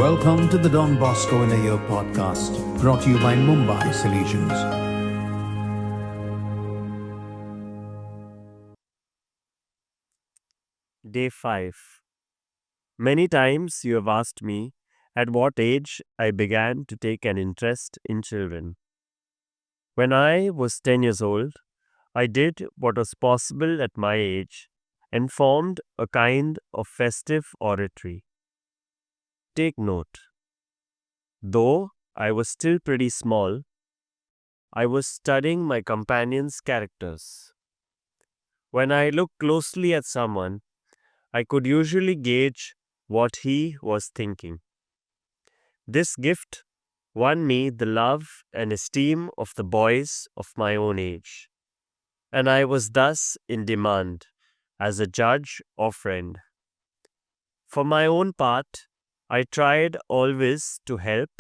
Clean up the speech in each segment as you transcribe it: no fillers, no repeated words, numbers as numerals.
Welcome to the Don Bosco in a Year podcast, brought to you by Mumbai Solutions. Day 5. Many times you have asked me at what age I began to take an interest in children. When I was 10 years old, I did what was possible at my age and formed a kind of festive oratory. Take note, though I was still pretty small, I was studying my companions' characters. When I looked closely at someone, I could usually gauge what he was thinking. This gift won me the love and esteem of the boys of my own age, and I was thus in demand as a judge or friend. For my own part, I tried always to help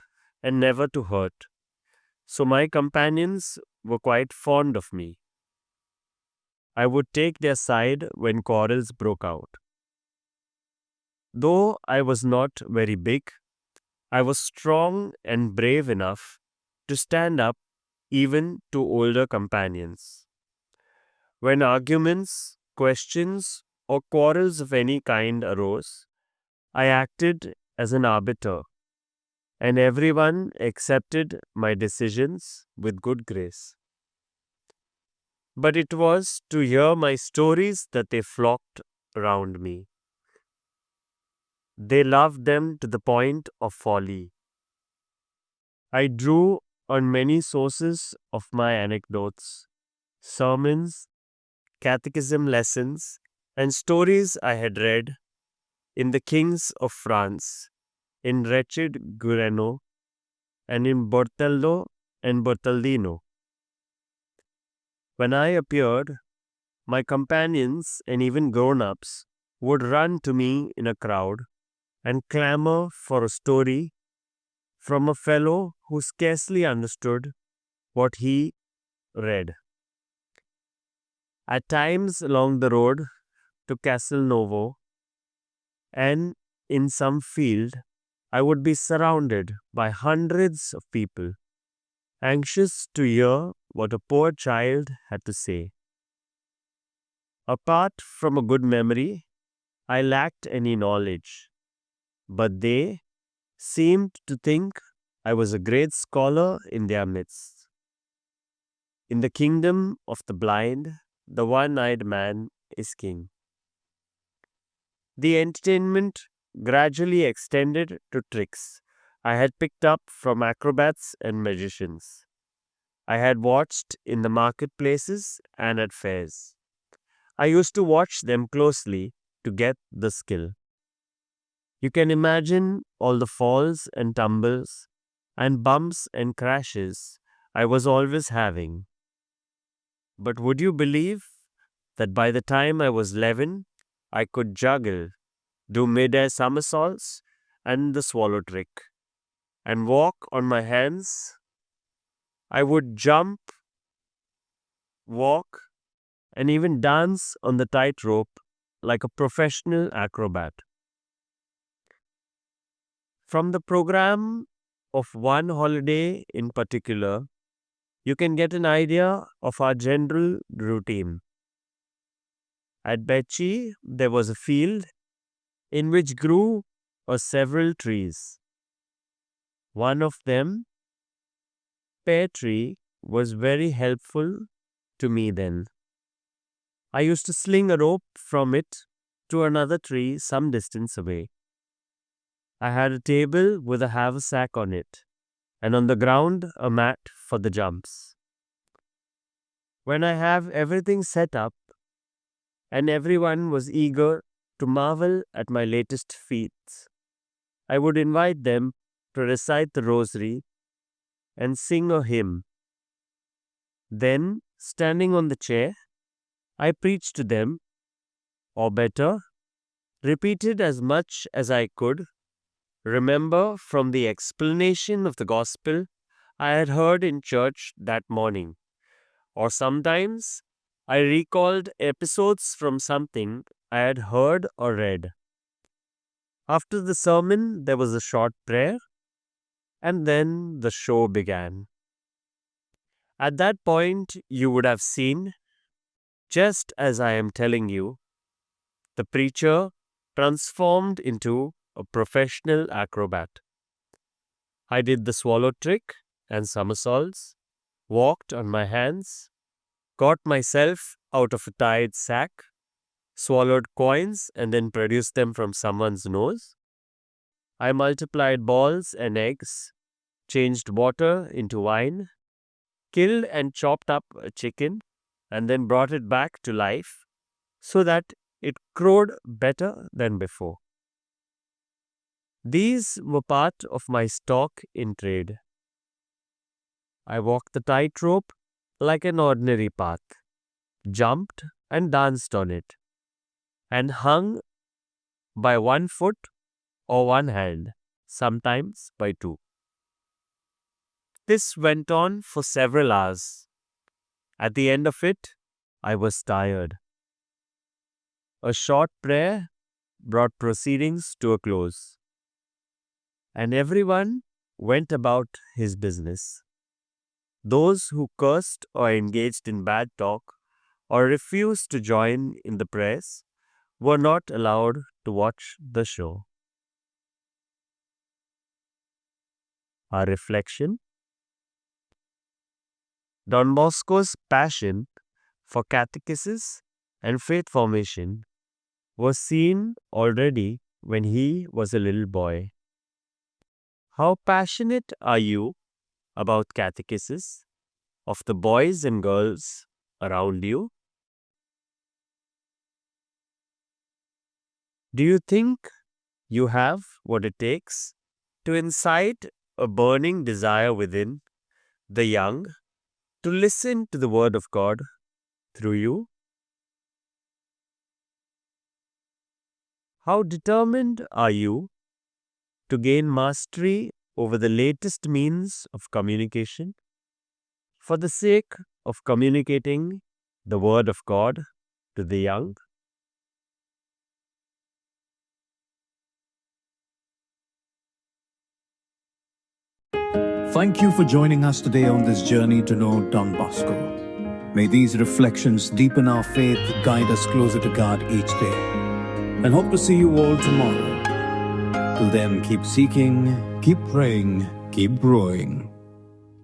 and never to hurt, so my companions were quite fond of me. I would take their side when quarrels broke out. Though I was not very big, I was strong and brave enough to stand up even to older companions. When arguments, questions, or quarrels of any kind arose, I acted as an arbiter, and everyone accepted my decisions with good grace. But it was to hear my stories that they flocked round me. They loved them to the point of folly. I drew on many sources of my anecdotes, sermons, catechism lessons, and stories I had read in the Kings of France, in Wretched Guereno, and in Bortello and Bortaldino. When I appeared, my companions and even grown-ups would run to me in a crowd and clamor for a story from a fellow who scarcely understood what he read. At times along the road to Castelnovo and in some field, I would be surrounded by hundreds of people, anxious to hear what a poor child had to say. Apart from a good memory, I lacked any knowledge, but they seemed to think I was a great scholar in their midst. In the kingdom of the blind, the one-eyed man is king. The entertainment gradually extended to tricks I had picked up from acrobats and magicians. I had watched in the marketplaces and at fairs. I used to watch them closely to get the skill. You can imagine all the falls and tumbles and bumps and crashes I was always having. But would you believe that by the time I was 11, I could juggle, do mid-air somersaults and the swallow trick, and walk on my hands? I would jump, walk, and even dance on the tightrope like a professional acrobat. From the program of one holiday in particular, you can get an idea of our general routine. At Becci, there was a field in which grew several trees. One of them, pear tree, was very helpful to me then. I used to sling a rope from it to another tree some distance away. I had a table with a haversack on it, and on the ground a mat for the jumps. When I have everything set up, and everyone was eager to marvel at my latest feats, I would invite them to recite the rosary and sing a hymn. Then, standing on the chair, I preached to them, or better, repeated as much as I could remember from the explanation of the gospel I had heard in church that morning, or sometimes I recalled episodes from something I had heard or read. After the sermon, there was a short prayer, and then the show began. At that point, you would have seen, just as I am telling you, the preacher transformed into a professional acrobat. I did the swallow trick and somersaults, walked on my hands, got myself out of a tied sack, swallowed coins and then produced them from someone's nose. I multiplied balls and eggs, changed water into wine, killed and chopped up a chicken, and then brought it back to life so that it crowed better than before. These were part of my stock in trade. I walked the tightrope like an ordinary path, jumped and danced on it, and hung by one foot or one hand, sometimes by two. This went on for several hours. At the end of it, I was tired. A short prayer brought proceedings to a close, and everyone went about his business. Those who cursed or engaged in bad talk or refused to join in the prayers were not allowed to watch the show. Our reflection: Don Bosco's passion for catechesis and faith formation was seen already when he was a little boy. How passionate are you about catechesis of the boys and girls around you? Do you think you have what it takes to incite a burning desire within the young to listen to the Word of God through you? How determined are you to gain mastery over the latest means of communication for the sake of communicating the Word of God to the young? Thank you for joining us today on this journey to know Don Bosco. May these reflections deepen our faith, guide us closer to God each day, and hope to see you all tomorrow. Till then, keep seeking, keep praying, keep growing.